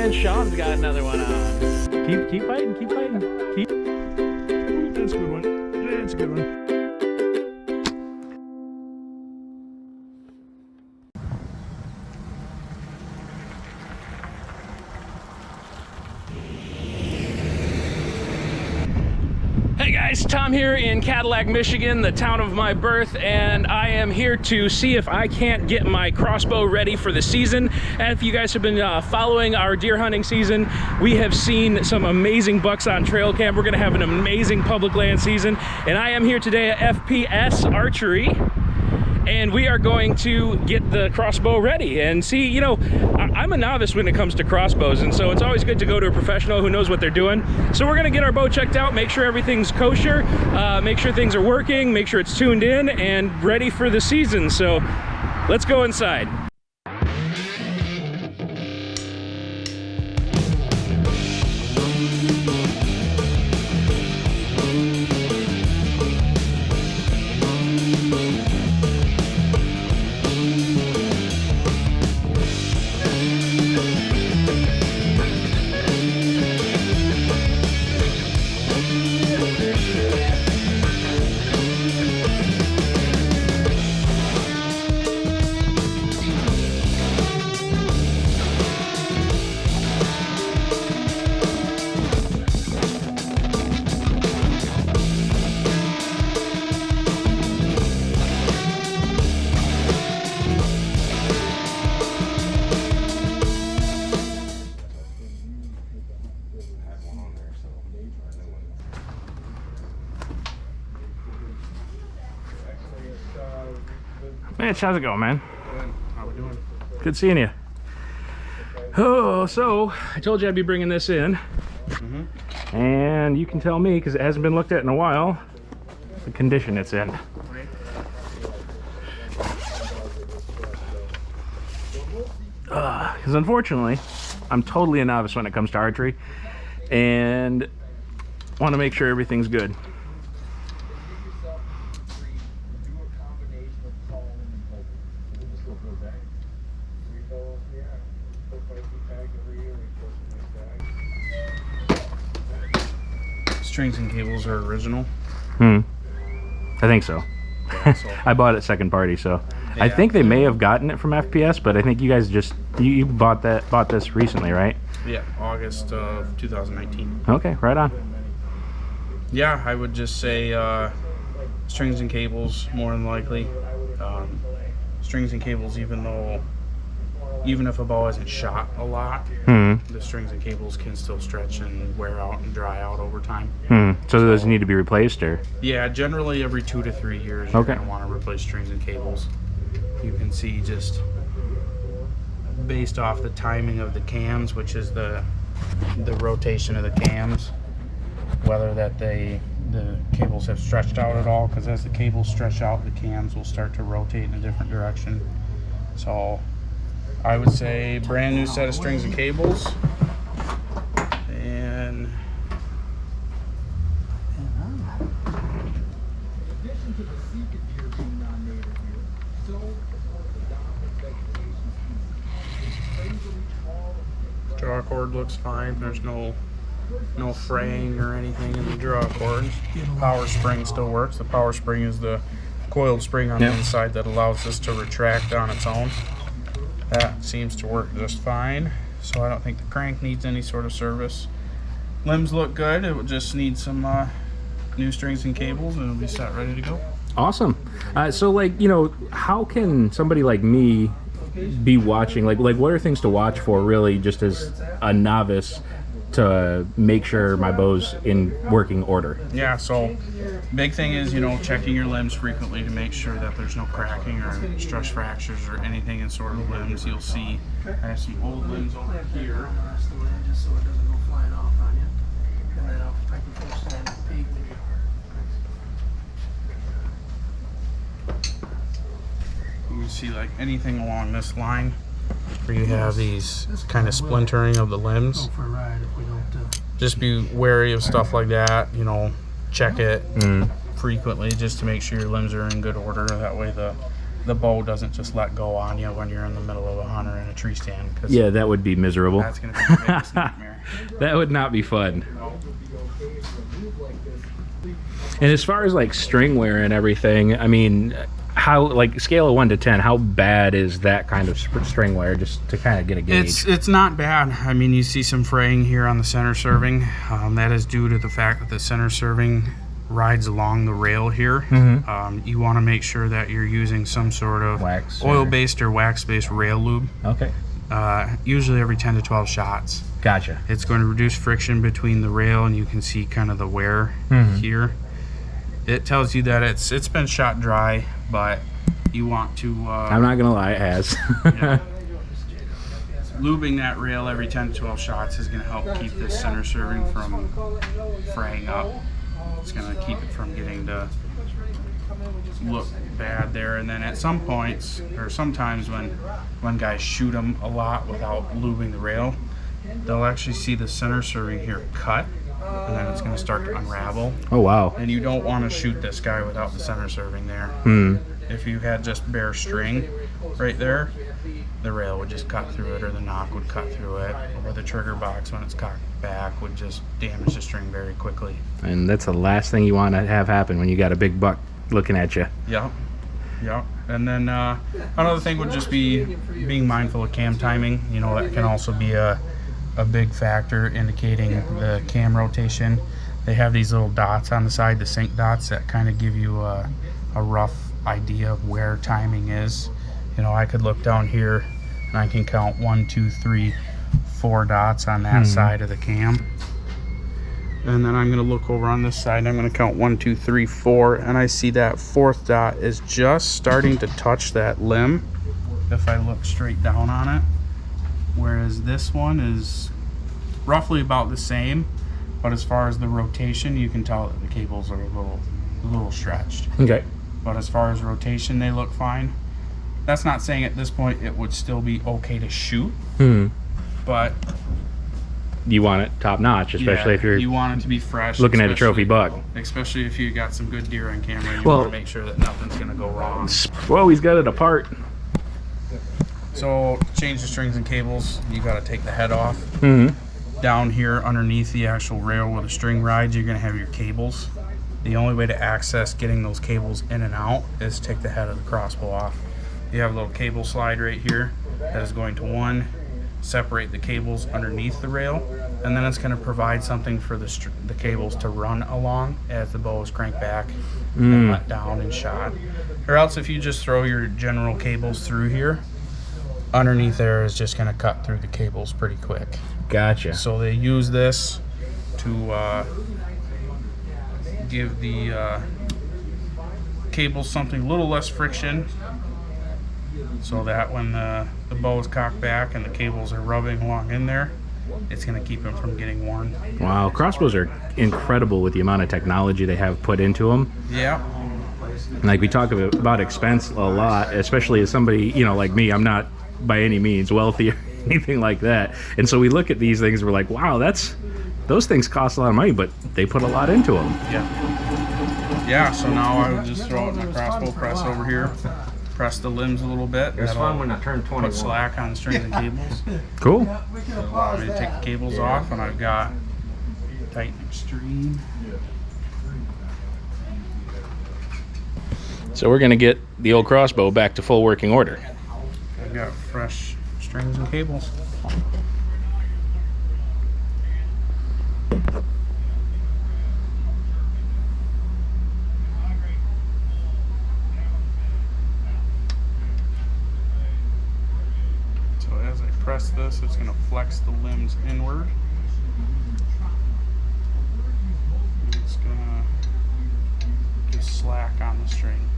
And Sean's got another one on. Keep fighting, keep fighting. Keep. Ooh, that's a good one. That's a good one. Hey guys, Tom here in Cadillac, Michigan, the town of my birth, and I am here to see if I can't get my crossbow ready for the season. And if you guys have been following our deer hunting season, we have seen some amazing bucks on trail cam. We're gonna have an amazing public land season, and I am here today at FPS Archery, and we are going to get the crossbow ready. And see, you know, I'm a novice when it comes to crossbows, and so it's always good to go to a professional who knows what they're doing. So we're gonna get our bow checked out, make sure everything's kosher, make sure things are working, make sure it's tuned in and ready for the season. So let's go inside. Mitch, how's it going, man? Good. How we doing? Good seeing you. Oh, so I told you I'd be bringing this in, and you can tell me, because it hasn't been looked at in a while, the condition it's in. Because unfortunately, I'm totally a novice when it comes to archery, and want to make sure everything's good. Strings and cables are original. I think so. Yeah, so I bought it second party, so yeah. I think they may have gotten it from FPS, but I think you guys just you bought this recently, right? Yeah, August of 2019. Okay, right on. Yeah, I would just say strings and cables more than likely. Strings and cables, even if a bow isn't shot a lot, the strings and cables can still stretch and wear out and dry out over time. So those need to be replaced, or? Yeah, generally every 2 to 3 years you're going to want to replace strings and cables. You can see just based off the timing of the cams, which is the rotation of the cams, whether that the cables have stretched out at all, because as the cables stretch out, the cams will start to rotate in a different direction. So I would say brand new set of strings and cables, and draw cord looks fine. There's no fraying or anything in the draw cord. Power spring still works. The power spring is the coiled spring on the inside that allows this to retract on its own. That seems to work just fine, so I don't think the crank needs any sort of service. Limbs look good. It would just need some new strings and cables, and it'll be set ready to go. Awesome. So, like, you know, how can somebody like me be watching? Like what are things to watch for, really, just as a novice, to make sure my bow's in working order? Yeah, so big thing is, you know, checking your limbs frequently to make sure that there's no cracking or stress fractures or anything in sort of limbs. You'll see I have some old limbs over here. Just so it doesn't go flying off on you. And then I can push that peak. You can see like anything along this line where you have these kind of splintering of the limbs. Just be wary of stuff like that, you know, check it frequently just to make sure your limbs are in good order. That way the the bow doesn't just let go on you when you're in the middle of a hunt or in a tree stand. Yeah, that would be miserable. That's going to be the biggest nightmare. That would not be fun. And as far as like string wear and everything, I mean, how, like, scale of 1 to 10, how bad is that kind of string wear, just to kind of get a gauge? It's not bad. I mean, you see some fraying here on the center serving. That is due to the fact that the center serving rides along the rail here. You want to make sure that you're using some sort of oil-based or wax-based rail lube. Okay. Usually every 10 to 12 shots. Gotcha. It's going to reduce friction between the rail, and you can see kind of the wear here. It tells you that it's been shot dry, but you want to... I'm not going to lie, it has. Yeah. Lubing that rail every 10 to 12 shots is going to help keep this center serving from fraying up. It's going to keep it from getting to look bad there. And then at some points, or sometimes when guys shoot them a lot without lubing the rail, they'll actually see the center serving here cut, and then it's going to start to unravel. Oh, wow. And you don't want to shoot this guy without the center serving there. If you had just bare string right there, the rail would just cut through it, or the knock would cut through it, or the trigger box, when it's cocked back, would just damage the string very quickly. And that's the last thing you want to have happen when you got a big buck looking at you. Yeah. And then another thing would just be being mindful of cam timing. You know, that can also be a big factor indicating the cam rotation. They have these little dots on the side, the sync dots, that kind of give you a rough idea of where timing is. You know, I could look down here and I can count 1, 2, 3, 4 dots on that side of the cam. And then I'm going to look over on this side and I'm going to count 1, 2, 3, 4, and I see that 4th dot is just starting to touch that limb if I look straight down on it, whereas this one is roughly about the same, but as far as the rotation, you can tell that the cables are a little stretched. Okay. But as far as rotation, they look fine. That's not saying at this point it would still be okay to shoot, but you want it top notch, especially if you want it to be fresh. Looking at a trophy buck. Especially if you got some good deer on camera, you want to make sure that nothing's going to go wrong. Well, he's got it apart. So, change the strings and cables, you got to take the head off. Down here underneath the actual rail where the string rides, you're going to have your cables. The only way to access getting those cables in and out is take the head of the crossbow off. You have a little cable slide right here that is going to separate the cables underneath the rail, and then it's going to provide something for the cables to run along as the bow is cranked back and let down and shot. Or else if you just throw your general cables through here, underneath there is just going to cut through the cables pretty quick. Gotcha. So they use this to give the cables something a little less friction, so that when the bow is cocked back and the cables are rubbing along in there, it's going to keep them from getting worn. Wow, crossbows are incredible with the amount of technology they have put into them. Yeah. Like, we talk about expense a lot, especially as somebody, you know, like me. I'm not by any means wealthy or anything like that, and so we look at these things and we're like, wow, those things cost a lot of money, but they put a lot into them. Yeah, so now I would just throw it in the crossbow press over here, press the limbs a little bit. It's fun when I turn 21. Put slack on the strings and cables. Cool. Allow me to take the cables off, and I've got tighten extreme. So we're gonna get the old crossbow back to full working order. I've got fresh strings and cables. So as I press this, it's going to flex the limbs inward. And it's going to give slack on the string.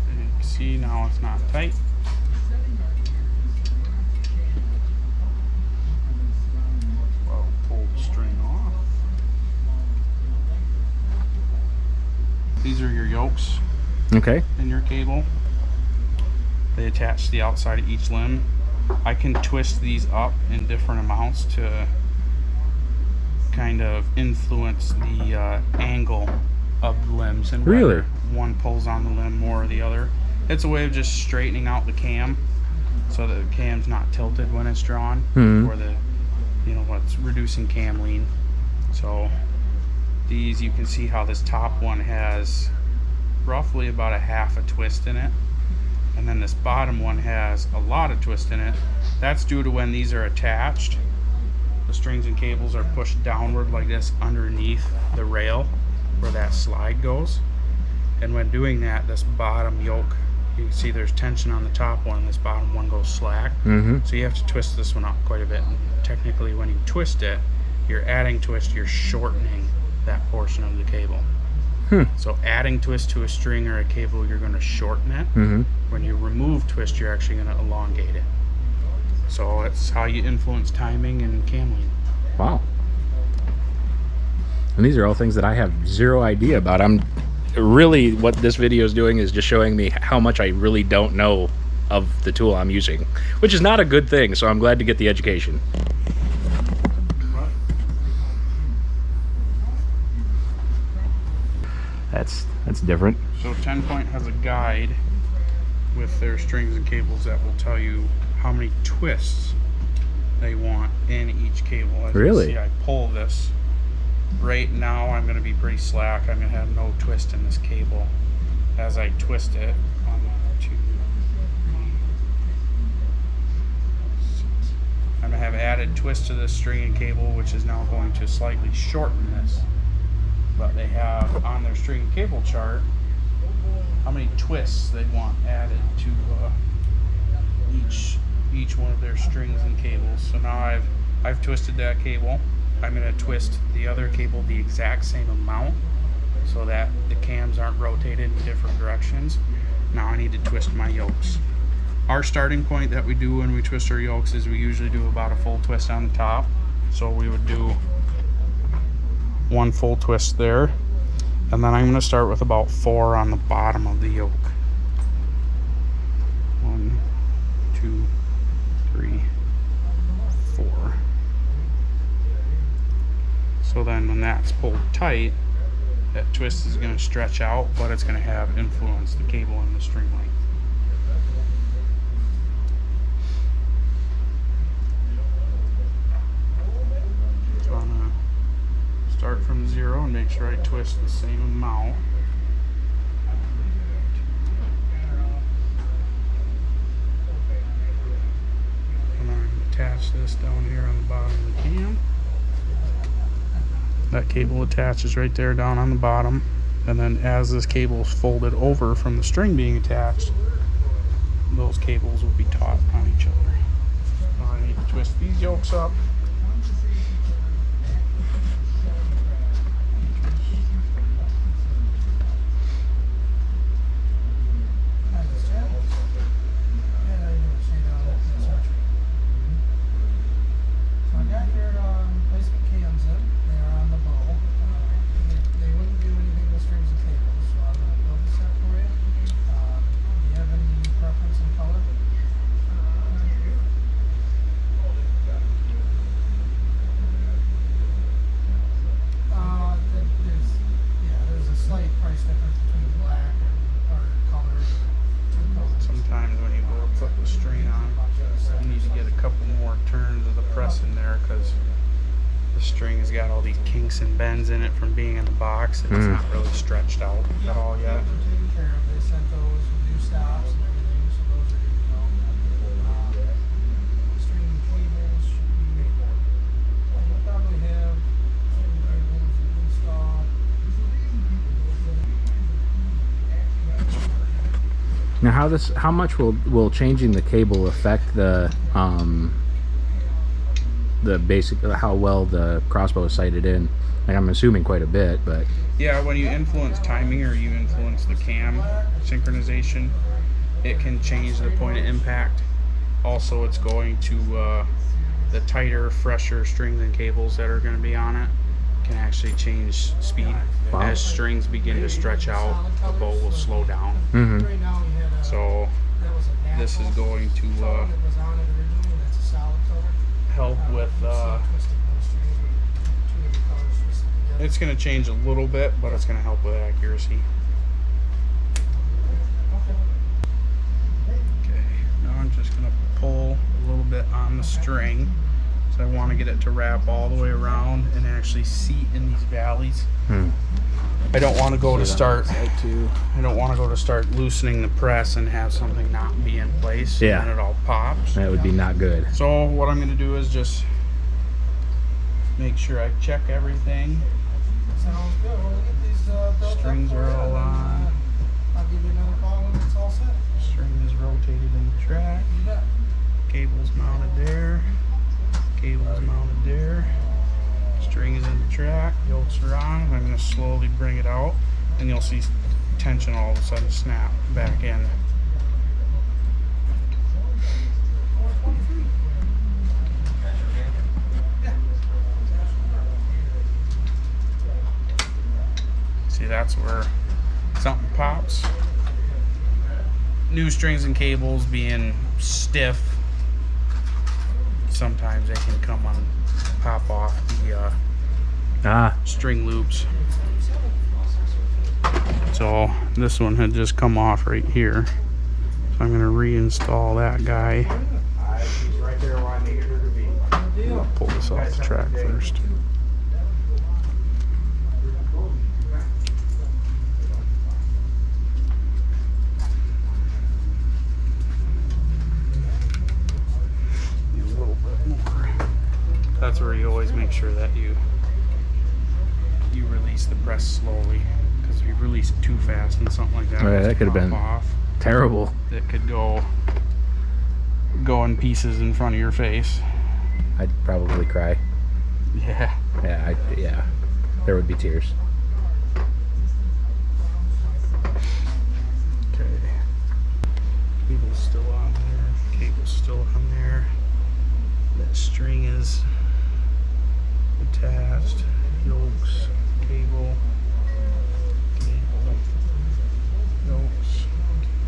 And you can see now it's not tight. Well, pull the string off. These are your yokes. Okay. In your cable. They attach to the outside of each limb. I can twist these up in different amounts to kind of influence the angle of the limbs, and Really? whether one pulls on the limb more or the other. It's a way of just straightening out the cam so that the cam's not tilted when it's drawn, or the, you know, what's reducing cam lean. So these, you can see how this top one has roughly about a half a twist in it, and then this bottom one has a lot of twist in it. That's due to when these are attached, the strings and cables are pushed downward like this underneath the rail where that slide goes, and when doing that, this bottom yoke, you can see there's tension on the top one, this bottom one goes slack. So you have to twist this one up quite a bit, and technically when you twist it, you're adding twist, you're shortening that portion of the cable. So adding twist to a string or a cable, you're going to shorten it. When you remove twist, you're actually going to elongate it. So it's how you influence timing and cam lean. Wow. And these are all things that I have zero idea about. I'm really, what this video is doing is just showing me how much I really don't know of the tool I'm using, which is not a good thing, so I'm glad to get the education. That's different. So TenPoint has a guide with their strings and cables that will tell you how many twists they want in each cable. As Really? you see, I pull this. Right now I'm going to be pretty slack. I'm going to have no twist in this cable. As I twist it, 1, 2, 3, 6. I'm going to have added twist to this string and cable, which is now going to slightly shorten this. But they have on their string and cable chart how many twists they want added to each one of their strings and cables. So now I've twisted that cable. I'm going to twist the other cable the exact same amount so that the cams aren't rotated in different directions. Now I need to twist my yokes. Our starting point that we do when we twist our yokes is we usually do about a full twist on the top. So we would do 1 full twist there, and then I'm going to start with about 4 on the bottom of the yoke. 1, 2, 3, 4. So then when that's pulled tight, that twist is going to stretch out, but it's going to have influence the cable and the string length. So I'm going to start from 0 and make sure I twist the same amount. And I'm going to attach this down here on the bottom of the cam. That cable attaches right there down on the bottom, and then as this cable is folded over from the string being attached, those cables will be taut on each other. Now I need to twist these yokes up. Got all these kinks and bends in it from being in the box, and it's not really stretched out at all yet. They sent those new stops and everything, so those are good to go. String cables should be, you'll probably have string cables installed. Now how much will changing the cable affect the basic, how well the crossbow is sighted in? Like, I'm assuming quite a bit, but yeah, when you influence timing or you influence the cam synchronization, it can change the point of impact. Also, it's going to the tighter, fresher strings and cables that are going to be on it can actually change speed. Wow. As strings begin to stretch out, the bow will slow down. So this is going to help with It's going to change a little bit, but it's going to help with accuracy. Okay, now I'm just going to pull a little bit on the string. So I want to get it to wrap all the way around and actually seat in these valleys. I don't want to go to start. I don't want to go to start loosening the press and have something not be in place. Yeah. And it all pops. That would be not good. So what I'm going to do is just make sure I check everything. Sounds good. We'll get these built Strings up for are you, all and then, on. I'll give you another call when it's all set. String is rotated in the track. You bet. Cable's mounted there. Cable's mounted there. String is in the track. Yokes are on. I'm going to slowly bring it out, and you'll see tension all of a sudden snap back in. See, that's where something pops. New strings and cables being stiff, sometimes they can come on, pop off the string loops. So this one had just come off right here, so I'm going to reinstall that guy. She's right there where I needed her to be. I'll pull this off the track first. That's where you always make sure that you release the press slowly, because if you release it too fast and something like that, that could have been off, terrible. it could go in pieces in front of your face. I'd probably cry. Yeah. Yeah, there would be tears. Okay. Cable's still on there. Cable's still on there. That string is attached. Yokes, cable, yokes.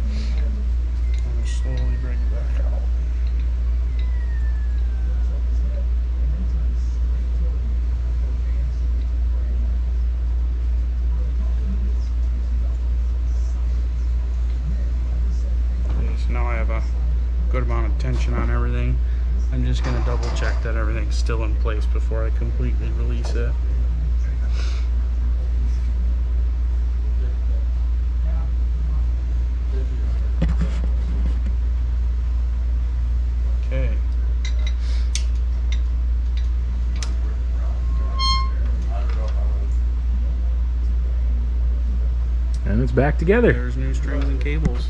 I'm going to slowly bring it back out. Okay, so now I have a good amount of tension on everything. I'm just going to double check that everything's still in place before I completely release it. Okay. And it's back together. There's new strings and cables.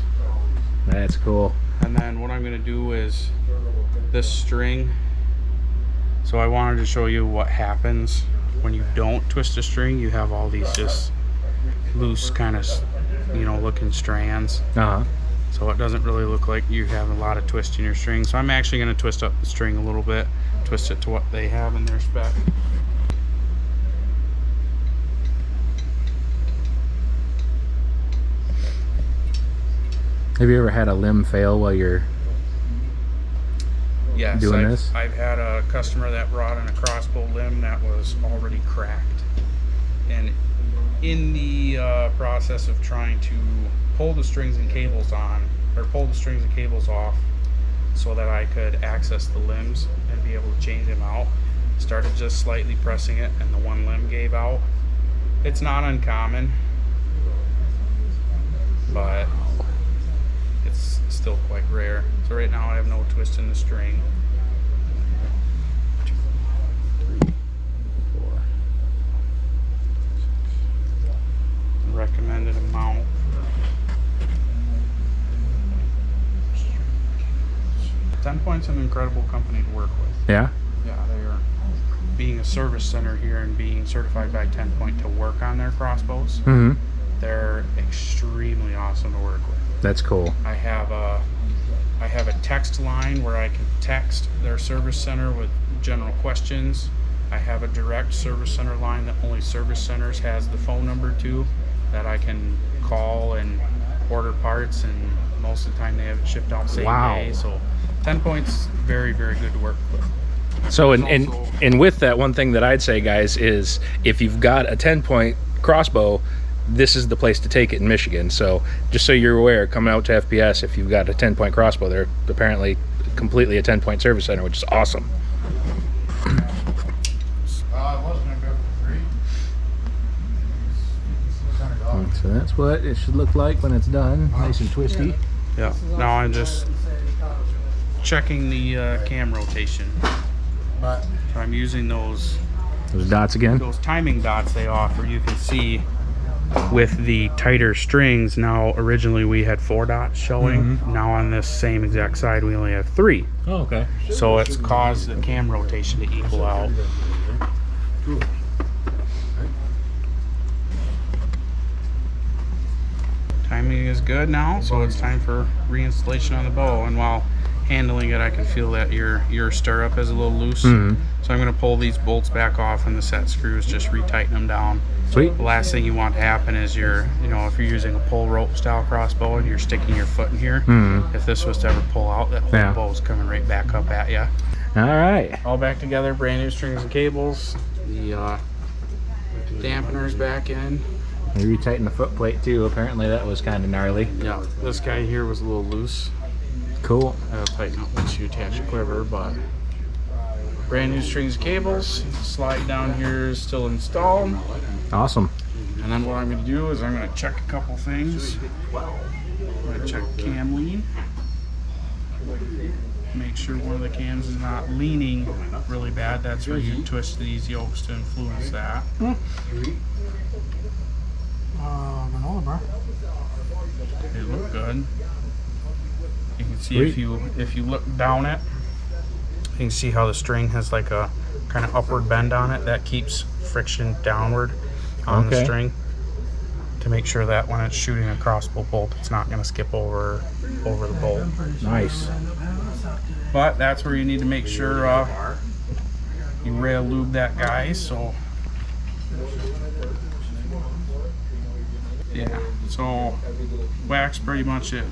That's cool. And then what I'm going to do is this string. So I wanted to show you what happens when you don't twist a string. You have all these just loose kind of, looking strands. So it doesn't really look like you have a lot of twist in your string. So I'm actually going to twist up the string a little bit, twist it to what they have in their spec. Have you ever had a limb fail while you're doing this? I've had a customer that brought in a crossbow limb that was already cracked, and in the process of trying to pull the strings and cables on, or pull the strings and cables off so that I could access the limbs and be able to change them out, started just slightly pressing it and the one limb gave out. It's not uncommon, but it's still quite rare. So right now I have no twist in the string. 2, 3, 4. Recommended amount. TenPoint's an incredible company to work with. Yeah? Yeah, they are, being a service center here and being certified by TenPoint to work on their crossbows. Mm-hmm. They're extremely awesome to work with. That's cool. I have a text line where I can text their service center with general questions. I have a direct service center line that only service centers has the phone number to, that I can call and order parts, and most of the time they have it shipped out same day. So TenPoint's very, very good to work with. So and with that, one thing that I'd say, guys, is if you've got a 10-point crossbow, this is the place to take it in Michigan. So just so you're aware, coming out to FPS, if you've got a 10-point crossbow, they're apparently completely a 10-point service center, which is awesome. So that's what it should look like when it's done, nice and twisty. Yeah. Now I'm just checking the cam rotation. So I'm using those dots again. Those timing dots they offer. You can see with the tighter strings. Now originally we had 4 dots showing. Now on this same exact side we only have 3. Oh, okay. So it's caused the cam rotation to equal out. Timing is good now, so it's time for reinstallation on the bow. And while handling it, I can feel that your stirrup is a little loose. So I'm going to pull these bolts back off and the set screws, just retighten them down. Sweet. The last thing you want to happen is if you're using a pull rope style crossbow and you're sticking your foot in here, if this was to ever pull out, that whole bow is coming right back up at you. All right. All back together, brand new strings and cables. The dampeners back in. You retighten the foot plate too. Apparently that was kind of gnarly. Yeah, this guy here was a little loose. Cool. I'll tighten up once you attach a quiver, but brand new strings and cables. Slide down here is still installed. Awesome. And then what I'm going to do is I'm going to check a couple things. I'm going to check cam lean. Make sure one of the cams is not leaning really bad. That's where you twist these yokes to influence that. They look good. You can see if you look down it, you can see how the string has like a kind of upward bend on it. That keeps friction downward on the string to make sure that when it's shooting a crossbow bolt, it's not going to skip over the bolt. Nice. But that's where you need to make sure you rail lube that guy. So yeah, so wax pretty much it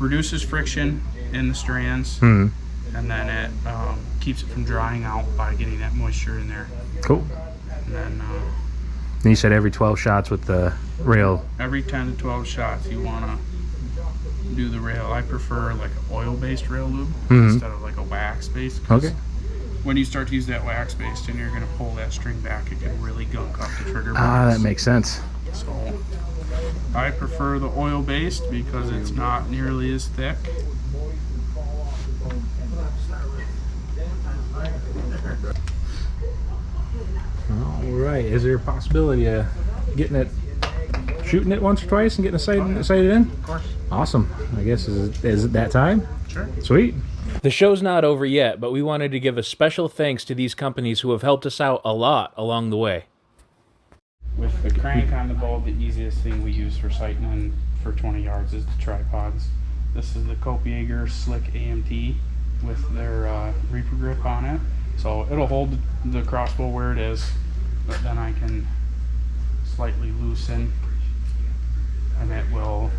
reduces friction in the strands, and then it keeps it from drying out by getting that moisture in there. Cool. And then you said every 12 shots with the rail. Every 10 to 12 shots you want to do the rail. I prefer like an oil-based rail lube instead of like a wax-based. Okay. When you start to use that wax-based and you're going to pull that string back, it can really gunk up the trigger. That makes sense. So I prefer the oil-based because it's not nearly as thick. All right. Is there a possibility of shooting it once or twice and getting it sighted in? Of course. Awesome. I guess is it that time? Sure. Sweet. The show's not over yet, but we wanted to give a special thanks to these companies who have helped us out a lot along the way. With the crank on the bow, the easiest thing we use for sighting in for 20 yards is the tripods. This is the Copiager Slick AMT with their Reaper grip on it. So it'll hold the crossbow where it is, but then I can slightly loosen and it will,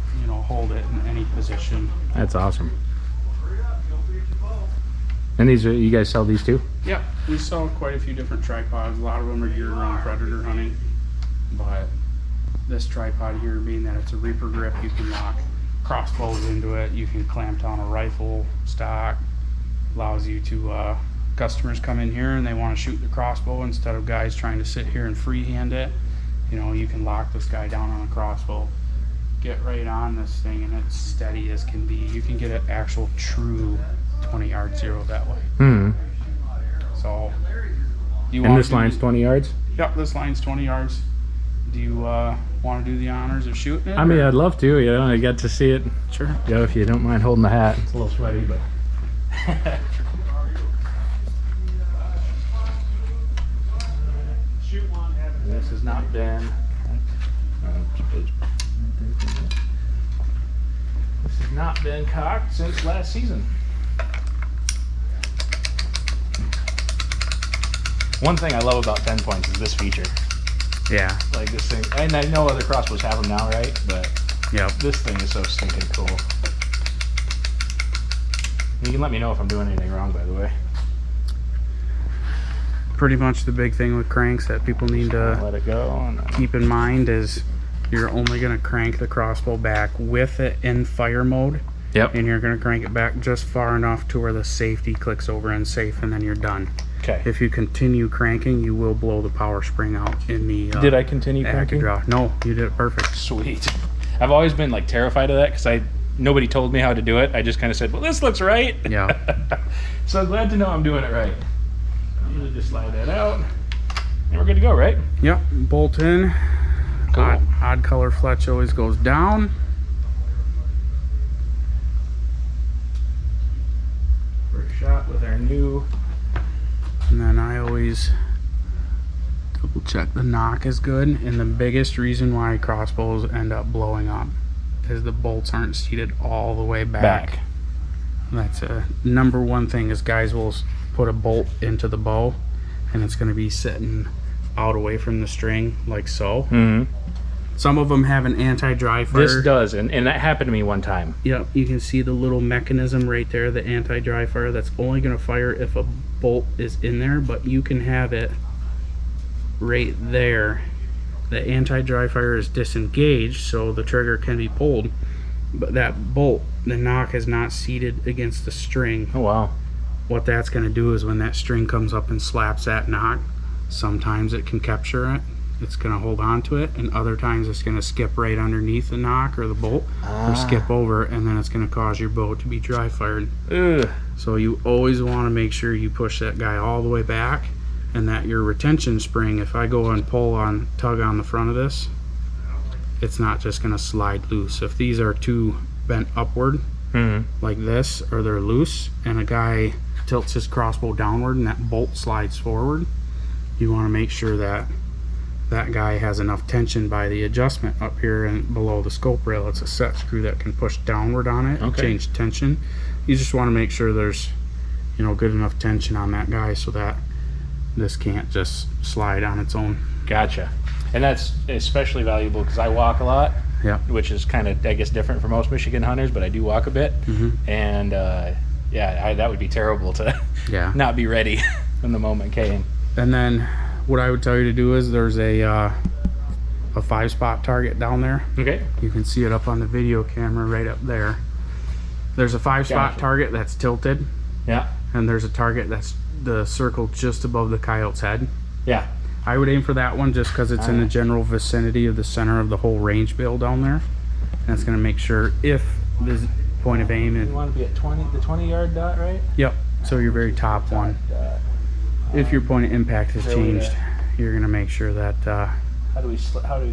hold it in any position. That's awesome. And you guys sell these too? Yep, we sell quite a few different tripods. A lot of them are geared around predator hunting, but this tripod here, being that it's a Reaper grip, you can lock crossbows into it. You can clamp down a rifle stock. Allows you to customers come in here and they want to shoot the crossbow instead of guys trying to sit here and freehand it. You can lock this guy down on a crossbow, get right on this thing, and it's steady as can be. You can get an actual true 20-yard zero that way. So and this line's 20 yards? Yep, this line's 20 yards. Do you want to do the honors of shooting it? I mean, I'd love to. I get to see it. Sure. If you don't mind holding the hat. It's a little sweaty, but. This has not been. This has not been cocked since last season. One thing I love about TenPoints is this feature. Yeah. Like this thing, and I know other crossbows have them now, right? But this thing is so stinking cool. You can let me know if I'm doing anything wrong, by the way. pretty much the big thing with cranks that people need to Let it go. And keep in mind is you're only going to crank the crossbow back with it in fire mode. Yep. And you're going to crank it back just far enough to where the safety clicks over in safe, and then you're done. Okay. If you continue cranking, you will blow the power spring out in the Did I continue cranking? draw. No, you did it perfect. Sweet. I've always been like terrified of that because nobody told me how to do it. I just kind of said, well, this looks right. Yeah. So glad to know I'm doing it right. You just slide that out and we're good to go, right? Yep, bolt in. Cool. Odd color fletch always goes down. First shot with our new. And then I always double check the knock is good. And the biggest reason why crossbows end up blowing up is the bolts aren't seated all the way back. That's a number one thing is guys will put a bolt into the bow and it's going to be sitting out away from the string like so. Mm-hmm. Some of them have an anti-dry fire. This does, and that happened to me one time. Yep, you can see the little mechanism right there, the anti-dry fire. That's only going to fire if a bolt is in there, but you can have it right there. The anti-dry fire is disengaged, so the trigger can be pulled, but that bolt, the knock, is not seated against the string. Oh, wow. What that's going to do is when that string comes up and slaps that knock, sometimes it can capture it. It's going to hold on to it, and other times it's going to skip right underneath the knock or the bolt, or skip over, and then it's going to cause your bow to be dry fired. Ugh. So you always want to make sure you push that guy all the way back, and that your retention spring, if I go and tug on the front of this, it's not just going to slide loose. If these are too bent upward, like this, or they're loose, and a guy tilts his crossbow downward and that bolt slides forward, you want to make sure that that guy has enough tension by the adjustment up here and below the scope rail. It's a set screw that can push downward on it and change tension. You just want to make sure there's, you know, good enough tension on that guy so that this can't just slide on its own. Gotcha. And that's especially valuable because I walk a lot. Yeah. Which is kind of, I guess, different for most Michigan hunters, but I do walk a bit. And yeah, that would be terrible to not be ready when the moment came. And then what I would tell you to do is there's a 5-spot target down there. Okay. You can see it up on the video camera right up there. There's a 5-spot target that's tilted. Yeah. And there's a target that's the circle just above the coyote's head. Yeah. I would aim for that one just because it's in the general vicinity of the center of the whole range bill down there. And it's going to make sure if the point of aim is... You want to be at 20, the 20-yard dot, right? Yep. So your very top one. If your point of impact has changed, you're going to make sure that... how do we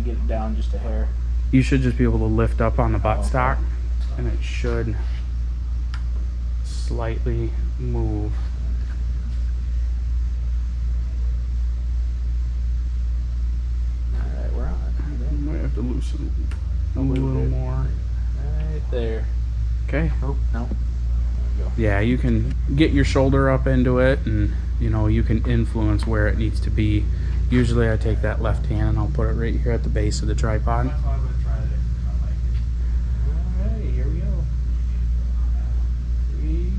get it down just a hair? You should just be able to lift up on the buttstock, and it should slightly move. Alright, we're on it. You might have to loosen a little more. Right there. Okay. Oh, no. There we go. Yeah, you can get your shoulder up into it, and you know, you can influence where it needs to be. Usually I take that left hand and I'll put it right here at the base of the tripod. Alright, here we go. 3,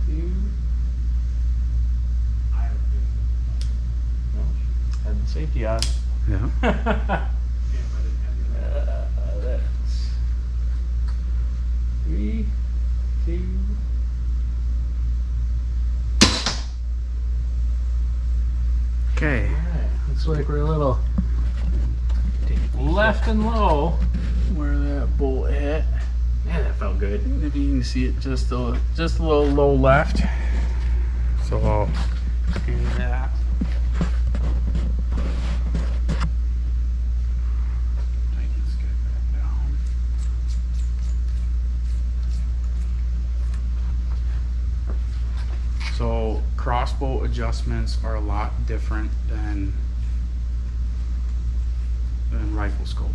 2. Oh, had the safety on. Yeah. That's 3, 2. Okay. Looks like we're a little left and low where that bolt hit. Man, that felt good. If you can see it just a little low left. So I'll aim that. Tighten this guy back down. So crossbow adjustments are a lot different than rifle scope.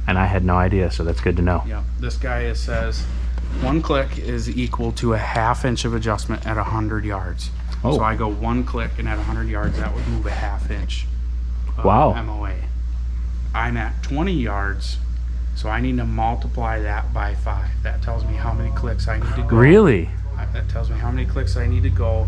And I had no idea, so that's good to know. Yeah, this guy says 1 click is equal to a 1/2 inch of adjustment at 100 yards. Oh. So I go 1 click, and at 100 yards, that would move a 1/2 inch of Wow. MOA. I'm at 20 yards, so I need to multiply that by 5. That tells me how many clicks I need to go. Really? That tells me how many clicks I need to go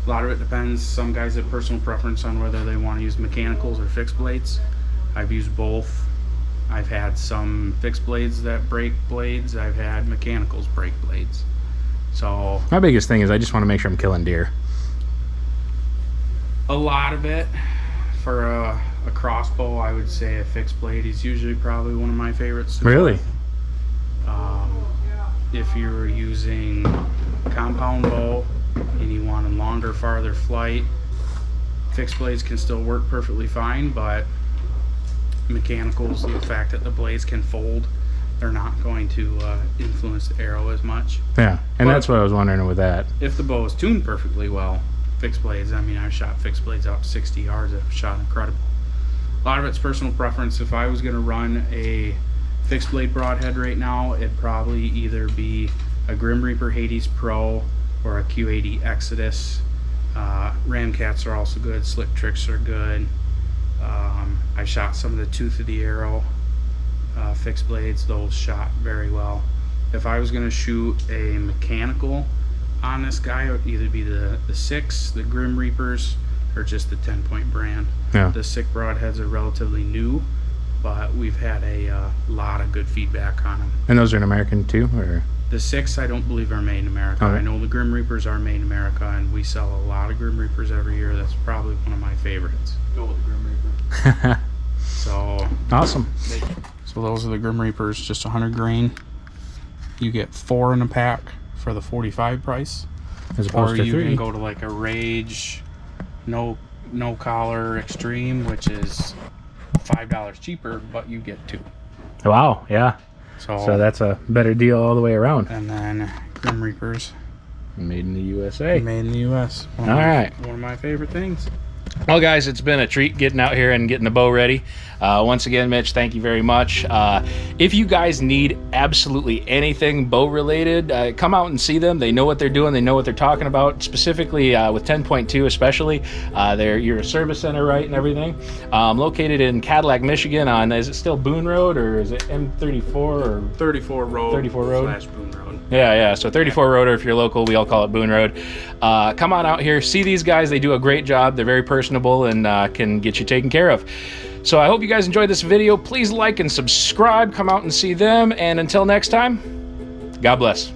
A lot of it depends. Some guys have personal preference on whether they want to use mechanicals or fixed blades. I've used both. I've had some fixed blades that break blades. I've had mechanicals break blades. So my biggest thing is I just want to make sure I'm killing deer. A lot of it, for a crossbow, I would say a fixed blade is usually probably one of my favorites to Really? if you're using compound bow and you want a longer, farther flight, fixed blades can still work perfectly fine, but mechanicals, the fact that the blades can fold, they're not going to influence the arrow as much. Yeah, and But that's what I was wondering with that. if the bow is tuned perfectly well, fixed blades, I mean, I've shot fixed blades out to 60 yards. I've shot incredible. A lot of it's personal preference. If I was going to run a fixed blade broadhead right now, it'd probably either be a Grim Reaper Hades Pro or a Q80 Exodus. Ramcats are also good. Slick Tricks are good. I shot some of the Tooth of the Arrow fixed blades. Those shot very well. If I was going to shoot a mechanical on this guy, it would either be the 6, the Grim Reapers, or just the TenPoint brand. Yeah. The SICK broadheads are relatively new, but we've had a lot of good feedback on them. And those are in American too, or? The 6 I don't believe are made in America. Okay. I know the Grim Reapers are made in America, and we sell a lot of Grim Reapers every year. That's probably one of my favorites. Go with the Grim Reaper. So Awesome. So those are the Grim Reapers, just 100 grain. You get 4 in a pack for the 45 price. As opposed Or to you 3. can go to like a Rage no collar extreme, which is $5 cheaper, but you get 2. Wow, yeah. So that's a better deal all the way around. And then Grim Reapers, Made in the USA. made in the U.S. All right. One of my favorite things. Well, guys, it's been a treat getting out here and getting the bow ready. Once again, Mitch, thank you very much. If you guys need absolutely anything bow related, come out and see them. They know what they're doing. They know what they're talking about, specifically with 10.2 especially. You're a service center, right, and everything. Located in Cadillac, Michigan on, is it still Boone Road or is it M34 or 34 Road. 34 Road? / Boone Road. Yeah, so 34 Road, or if you're local, we all call it Boone Road. Come on out here, see these guys. They do a great job. They're very personable and can get you taken care of. So I hope you guys enjoyed this video. Please like and subscribe. Come out and see them. And until next time, God bless.